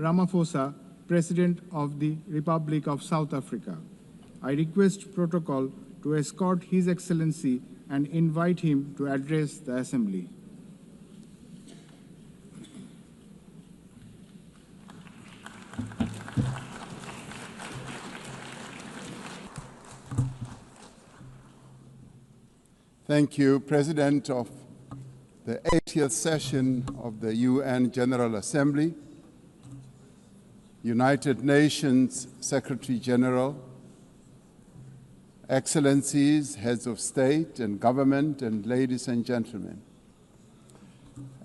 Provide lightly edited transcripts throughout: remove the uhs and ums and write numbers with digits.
Ramaphosa, President of the Republic of South Africa. I request protocol to escort His Excellency and invite him to address the Assembly. Thank you, President of the 80th session of the UN General Assembly, United Nations Secretary General, Excellencies, Heads of State and Government, and ladies and gentlemen.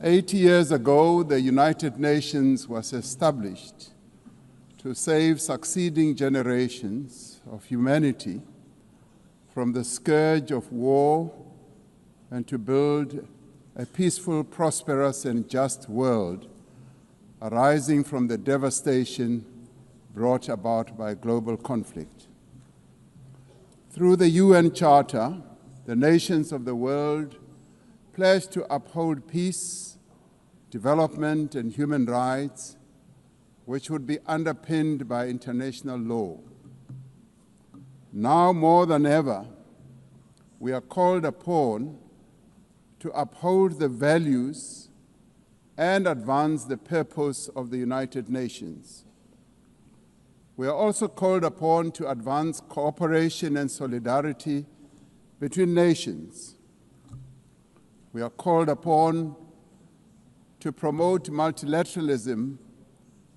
80 years ago, the United Nations was established to save succeeding generations of humanity from the scourge of war and to build a peaceful, prosperous, and just world arising from the devastation brought about by global conflict. Through the UN Charter, the nations of the world pledged to uphold peace, development, and human rights, which would be underpinned by international law. Now more than ever, we are called upon to uphold the values and advance the purpose of the United Nations. We are also called upon to advance cooperation and solidarity between nations. We are called upon to promote multilateralism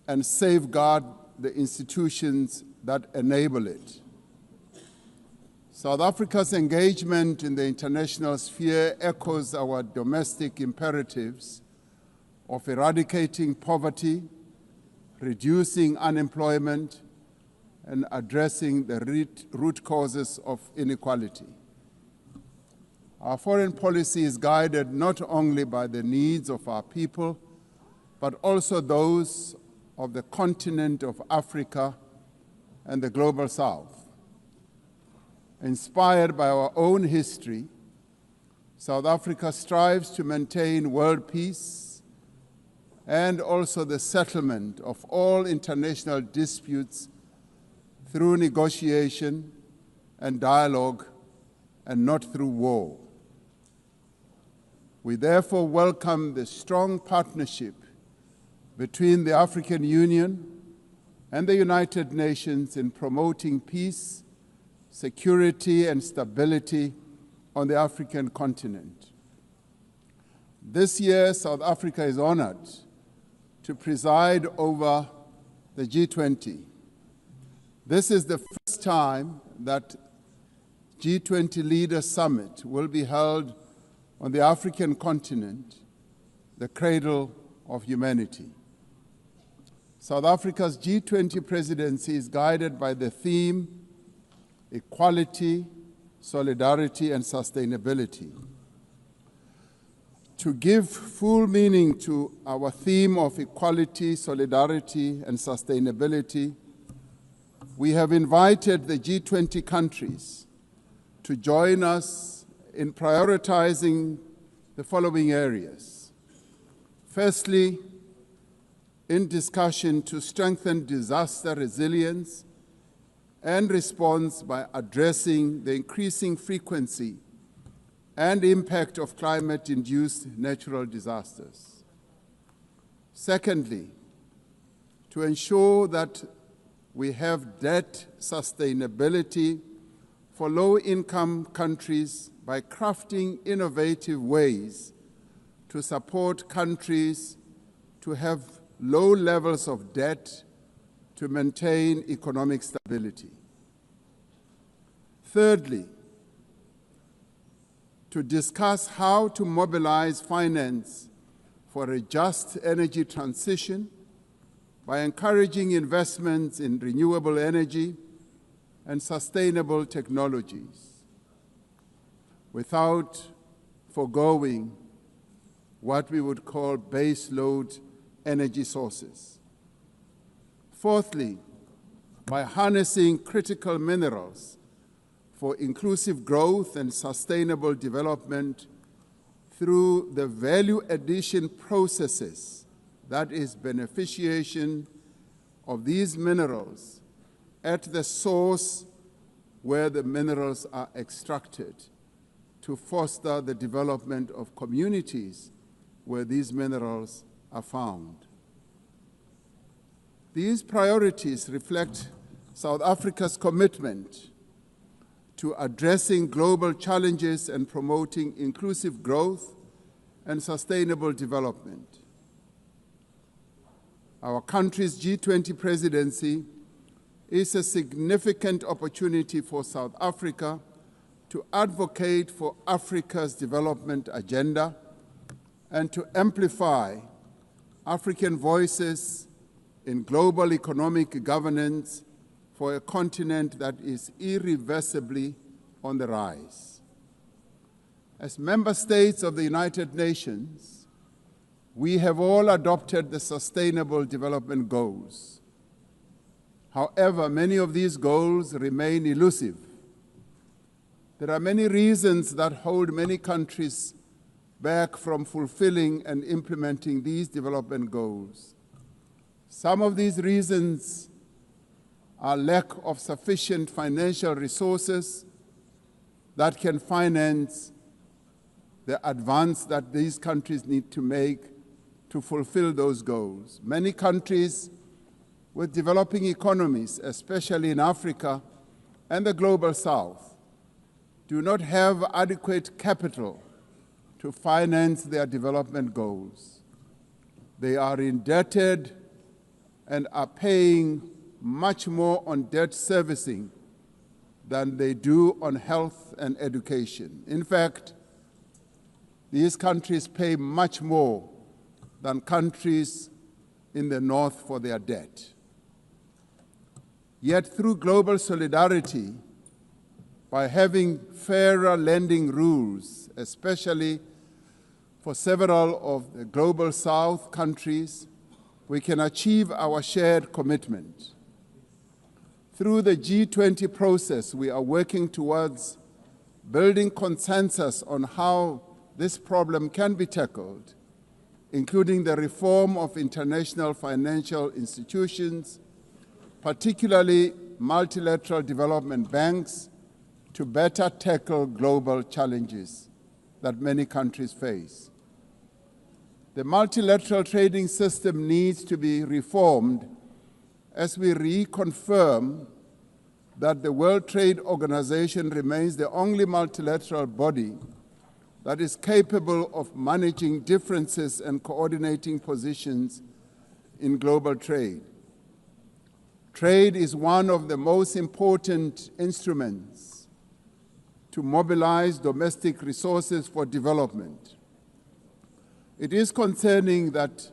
and safeguard the institutions that enable it. South Africa's engagement in the international sphere echoes our domestic imperatives of eradicating poverty, reducing unemployment, and addressing the root causes of inequality. Our foreign policy is guided not only by the needs of our people, but also those of the continent of Africa and the global South. Inspired by our own history, South Africa strives to maintain world peace and also the settlement of all international disputes through negotiation and dialogue and not through war. We therefore welcome the strong partnership between the African Union and the United Nations in promoting peace, security, and stability on the African continent. This year, South Africa is honored to preside over the G20. This is the first time that G20 Leaders Summit will be held on the African continent, the cradle of humanity. South Africa's G20 presidency is guided by the theme equality, solidarity, and sustainability. To give full meaning to our theme of equality, solidarity, and sustainability, we have invited the G20 countries to join us in prioritizing the following areas. Firstly, in discussion to strengthen disaster resilience and response by addressing the increasing frequency and impact of climate-induced natural disasters. Secondly, to ensure that we have debt sustainability for low-income countries by crafting innovative ways to support countries to have low levels of debt to maintain economic stability. Thirdly, to discuss how to mobilize finance for a just energy transition by encouraging investments in renewable energy and sustainable technologies, without foregoing what we would call base load energy sources. Fourthly, by harnessing critical minerals for inclusive growth and sustainable development through the value addition processes, that is beneficiation of these minerals at the source where the minerals are extracted to foster the development of communities where these minerals are found. These priorities reflect South Africa's commitment to addressing global challenges and promoting inclusive growth and sustainable development. Our country's G20 presidency is a significant opportunity for South Africa to advocate for Africa's development agenda and to amplify African voices in global economic governance for a continent that is irreversibly on the rise. As member states of the United Nations, we have all adopted the Sustainable Development Goals. However, many of these goals remain elusive. There are many reasons that hold many countries back from fulfilling and implementing these development goals. Some of these reasons are lack of sufficient financial resources that can finance the advance that these countries need to make to fulfill those goals. Many countries with developing economies, especially in Africa and the global South, do not have adequate capital to finance their development goals. They are indebted and are paying much more on debt servicing than they do on health and education. In fact, these countries pay much more than countries in the North for their debt. Yet through global solidarity, by having fairer lending rules, especially for several of the global South countries, we can achieve our shared commitment. Through the G20 process, we are working towards building consensus on how this problem can be tackled, including the reform of international financial institutions, particularly multilateral development banks, to better tackle global challenges that many countries face. The multilateral trading system needs to be reformed as we reconfirm that the World Trade Organization remains the only multilateral body that is capable of managing differences and coordinating positions in global trade. Trade is one of the most important instruments to mobilize domestic resources for development. It is concerning that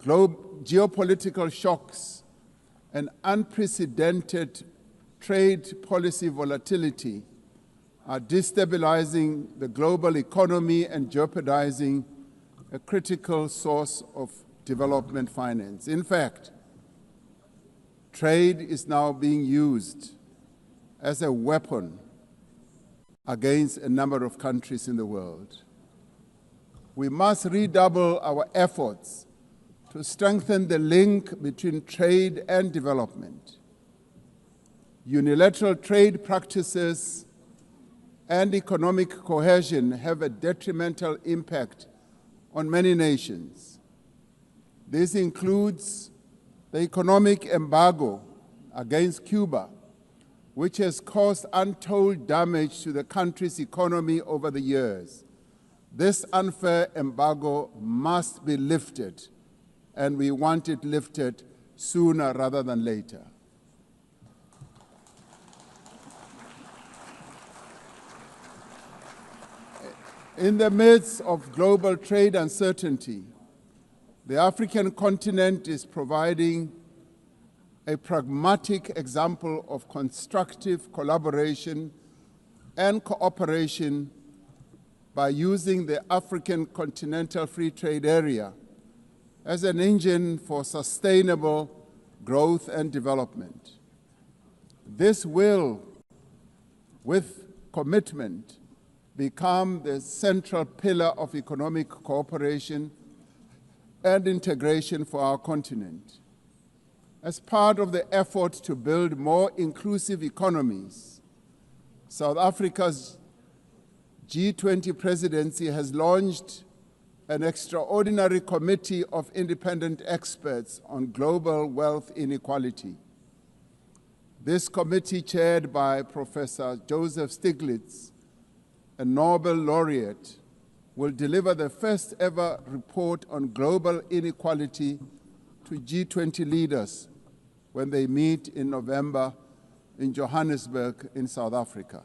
geopolitical shocks and unprecedented trade policy volatility are destabilizing the global economy and jeopardizing a critical source of development finance. In fact, trade is now being used as a weapon against a number of countries in the world. We must redouble our efforts to strengthen the link between trade and development. Unilateral trade practices and economic cohesion have a detrimental impact on many nations. This includes the economic embargo against Cuba, which has caused untold damage to the country's economy over the years. This unfair embargo must be lifted, and we want it lifted sooner rather than later. In the midst of global trade uncertainty, the African continent is providing a pragmatic example of constructive collaboration and cooperation by using the African Continental Free Trade Area as an engine for sustainable growth and development. This will, with commitment, become the central pillar of economic cooperation and integration for our continent. As part of the effort to build more inclusive economies, South Africa's G20 presidency has launched an extraordinary committee of independent experts on global wealth inequality. This committee, chaired by Professor Joseph Stiglitz, a Nobel laureate, will deliver the first ever report on global inequality to G20 leaders when they meet in November in Johannesburg in South Africa.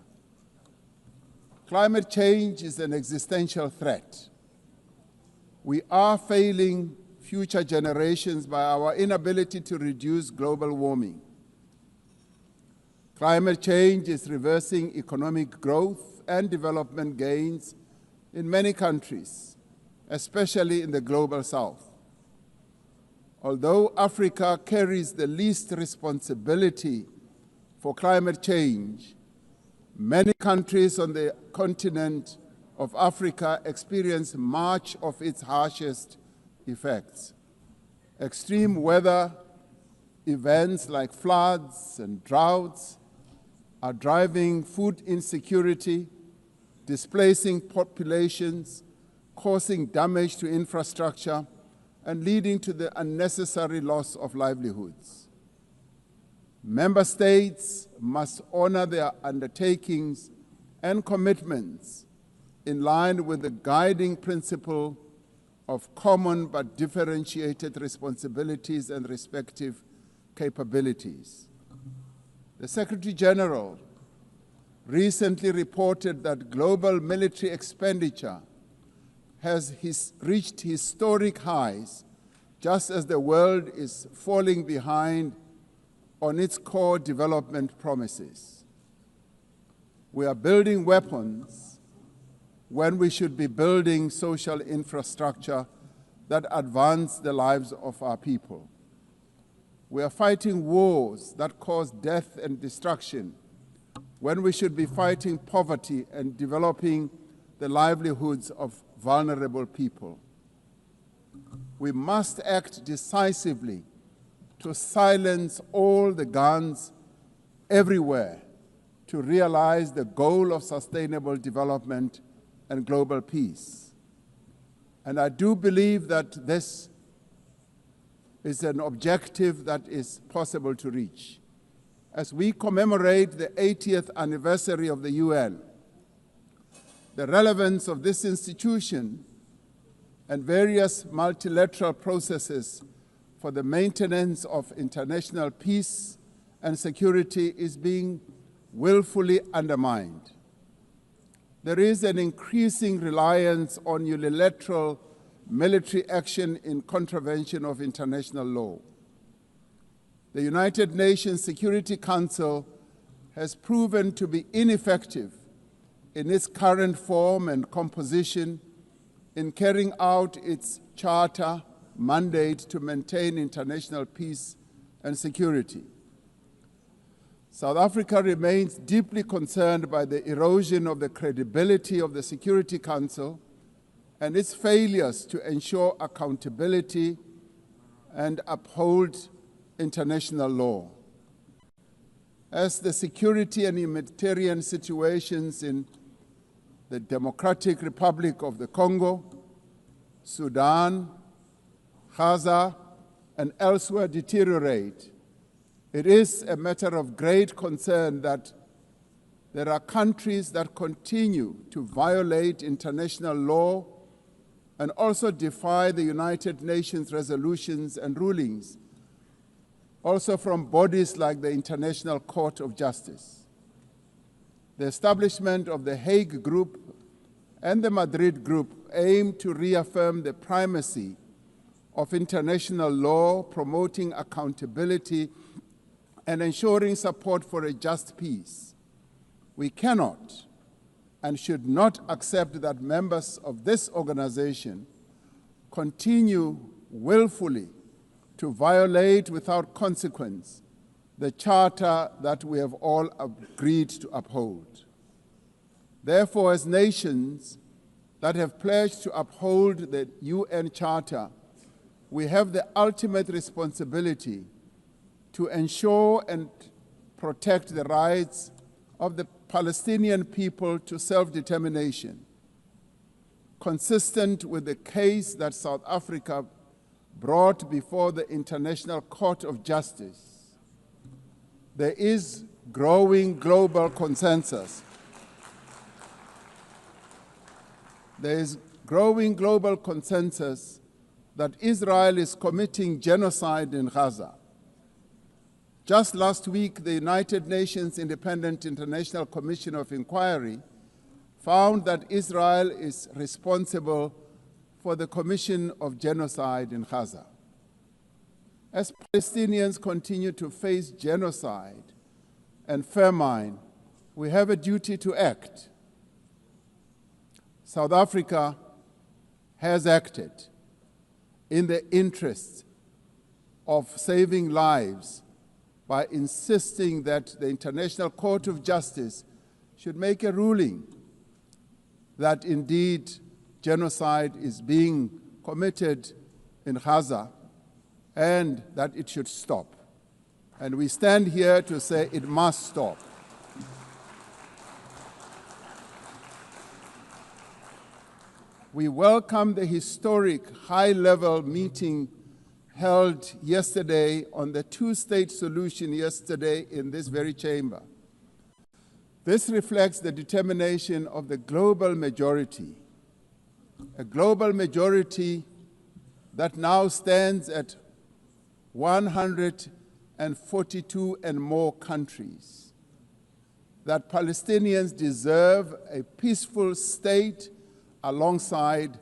Climate change is an existential threat. We are failing future generations by our inability to reduce global warming. Climate change is reversing economic growth and development gains in many countries, especially in the global south. Although Africa carries the least responsibility for climate change, many countries on the continent of Africa experience much of its harshest effects. Extreme weather events like floods and droughts are driving food insecurity, displacing populations, causing damage to infrastructure, and leading to the unnecessary loss of livelihoods. Member states must honor their undertakings and commitments in line with the guiding principle of common but differentiated responsibilities and respective capabilities. The Secretary General recently reported that global military expenditure has reached historic highs, just as the world is falling behind on its core development promises. We are building weapons when we should be building social infrastructure that advance the lives of our people. We are fighting wars that cause death and destruction when we should be fighting poverty and developing the livelihoods of vulnerable people. We must act decisively to silence all the guns everywhere to realize the goal of sustainable development and global peace. And I do believe that this is an objective that is possible to reach. As we commemorate the 80th anniversary of the UN, the relevance of this institution and various multilateral processes for the maintenance of international peace and security is being willfully undermined. There is an increasing reliance on unilateral military action in contravention of international law. The United Nations Security Council has proven to be ineffective in its current form and composition in carrying out its charter mandate to maintain international peace and security. South Africa remains deeply concerned by the erosion of the credibility of the Security Council and its failures to ensure accountability and uphold international law. As the security and humanitarian situations in the Democratic Republic of the Congo, Sudan, Gaza, and elsewhere deteriorate, it is a matter of great concern that there are countries that continue to violate international law and also defy the United Nations resolutions and rulings, also from bodies like the International Court of Justice. The establishment of the Hague Group and the Madrid Group aim to reaffirm the primacy of international law, promoting accountability and ensuring support for a just peace. We cannot and should not accept that members of this organization continue willfully to violate without consequence the charter that we have all agreed to uphold. Therefore, as nations that have pledged to uphold the UN Charter, we have the ultimate responsibility to ensure and protect the rights of the Palestinian people to self-determination, consistent with the case that South Africa brought before the International Court of Justice. There is growing global consensus. There is growing global consensus that Israel is committing genocide in Gaza. Just last week, the United Nations Independent International Commission of Inquiry found that Israel is responsible for the commission of genocide in Gaza. As Palestinians continue to face genocide and famine, we have a duty to act. South Africa has acted in the interest of saving lives by insisting that the International Court of Justice should make a ruling that indeed genocide is being committed in Gaza and that it should stop. And we stand here to say it must stop. We welcome the historic high-level meeting held yesterday on the two-state solution yesterday in this very chamber. This reflects the determination of the global majority, a global majority that now stands at 142 and more countries, that Palestinians deserve a peaceful state alongside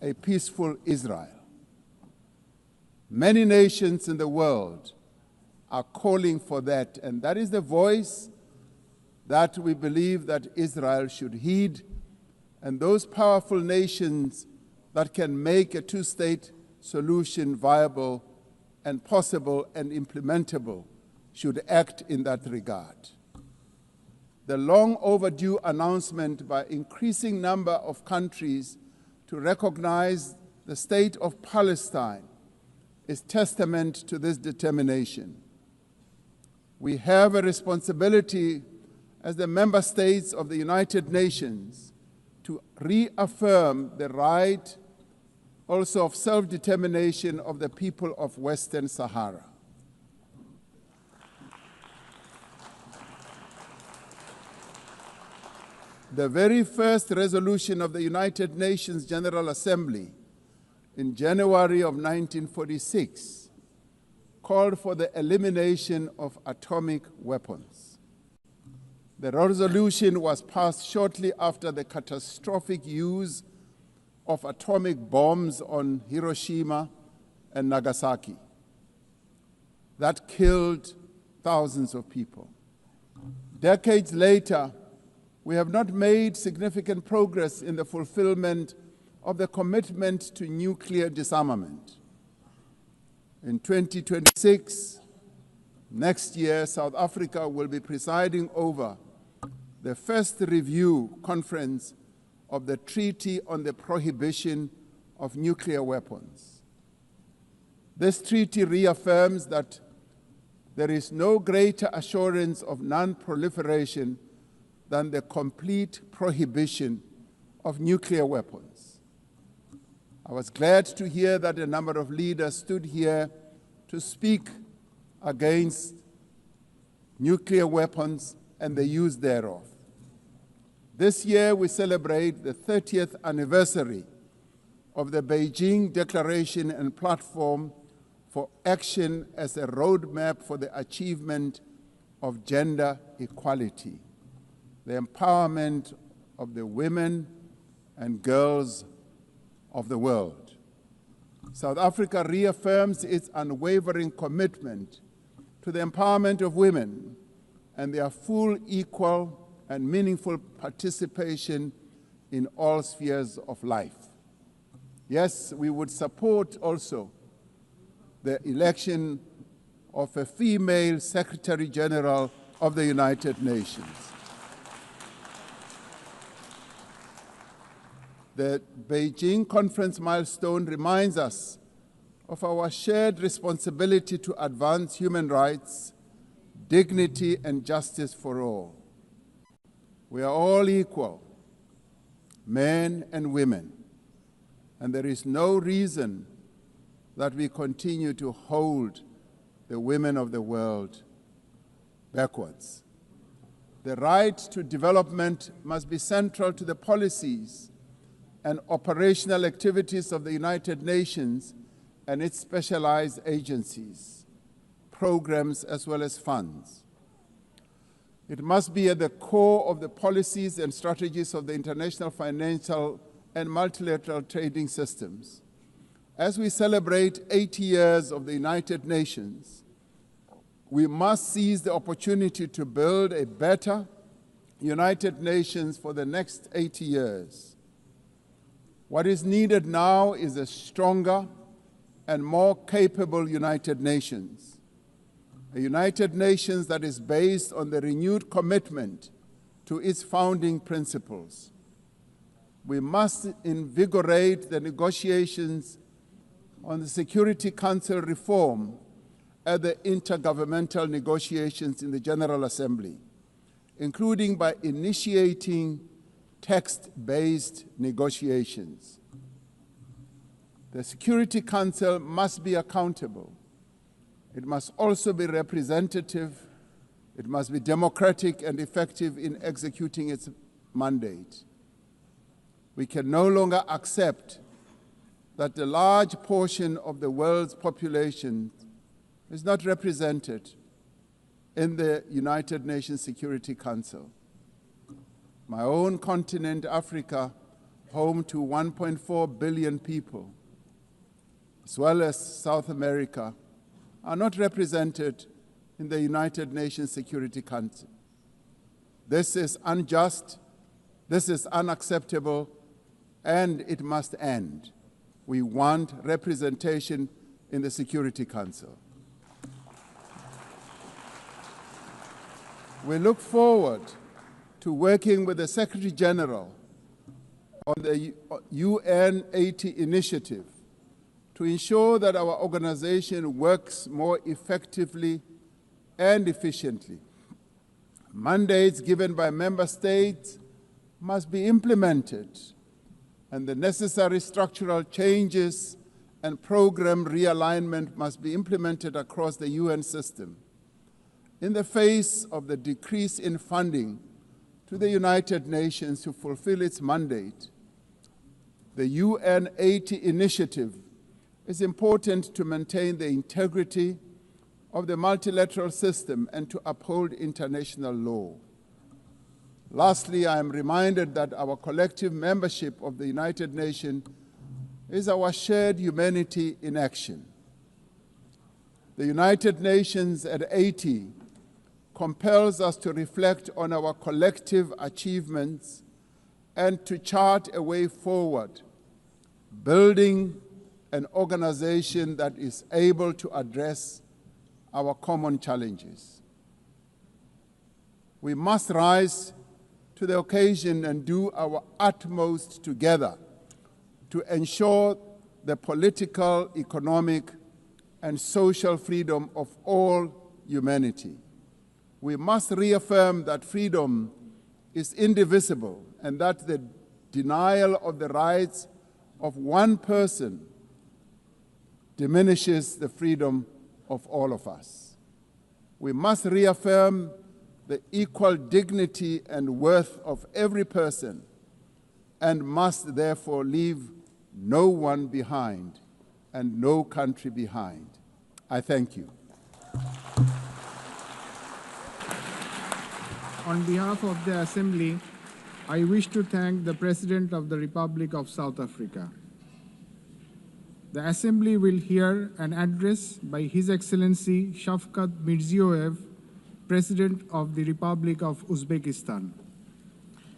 a peaceful Israel. Many nations in the world are calling for that, and that is the voice that we believe that Israel should heed, and those powerful nations that can make a two-state solution viable and possible and implementable should act in that regard. The long overdue announcement by increasing number of countries to recognize the state of Palestine is testament to this determination. We have a responsibility as the member states of the United Nations to reaffirm the right also of self-determination of the people of Western Sahara. The very first resolution of the United Nations General Assembly in January of 1946 called for the elimination of atomic weapons. The resolution was passed shortly after the catastrophic use of atomic bombs on Hiroshima and Nagasaki that killed thousands of people. Decades later, we have not made significant progress in the fulfillment of the commitment to nuclear disarmament. In 2026, next year, South Africa will be presiding over the first review conference of the Treaty on the Prohibition of Nuclear Weapons. This treaty reaffirms that there is no greater assurance of non-proliferation than the complete prohibition of nuclear weapons. I was glad to hear that a number of leaders stood here to speak against nuclear weapons and the use thereof. This year we celebrate the 30th anniversary of the Beijing Declaration and Platform for Action as a roadmap for the achievement of gender equality, the empowerment of the women and girls of the world. South Africa reaffirms its unwavering commitment to the empowerment of women and their full, equal, and meaningful participation in all spheres of life. Yes, we would support also the election of a female Secretary General of the United Nations. The Beijing conference milestone reminds us of our shared responsibility to advance human rights, dignity, and justice for all. We are all equal, men and women, and there is no reason that we continue to hold the women of the world backwards. The right to development must be central to the policies and operational activities of the United Nations and its specialized agencies, programs, as well as funds. It must be at the core of the policies and strategies of the international financial and multilateral trading systems. As we celebrate 80 years of the United Nations, we must seize the opportunity to build a better United Nations for the next 80 years. What is needed now is a stronger and more capable United Nations. A United Nations that is based on the renewed commitment to its founding principles. We must invigorate the negotiations on the Security Council reform at the intergovernmental negotiations in the General Assembly, including by initiating text-based negotiations. The Security Council must be accountable. It must also be representative. It must be democratic and effective in executing its mandate. We can no longer accept that a large portion of the world's population is not represented in the United Nations Security Council. My own continent, Africa, home to 1.4 billion people, as well as South America, are not represented in the United Nations Security Council. This is unjust, this is unacceptable, and it must end. We want representation in the Security Council. We look forward to working with the Secretary General on the UN80 initiative to ensure that our organization works more effectively and efficiently. Mandates given by member states must be implemented, and the necessary structural changes and program realignment must be implemented across the UN system. In the face of the decrease in funding to the United Nations to fulfill its mandate, the UN80 initiative is important to maintain the integrity of the multilateral system and to uphold international law. Lastly, I am reminded that our collective membership of the United Nations is our shared humanity in action. The United Nations at 80 compels us to reflect on our collective achievements and to chart a way forward, building an organization that is able to address our common challenges. We must rise to the occasion and do our utmost together to ensure the political, economic, and social freedom of all humanity. We must reaffirm that freedom is indivisible and that the denial of the rights of one person diminishes the freedom of all of us. We must reaffirm the equal dignity and worth of every person and must therefore leave no one behind and no country behind. I thank you. On behalf of the Assembly, I wish to thank the President of the Republic of South Africa. The Assembly will hear an address by His Excellency Shavkat Mirziyoyev, President of the Republic of Uzbekistan.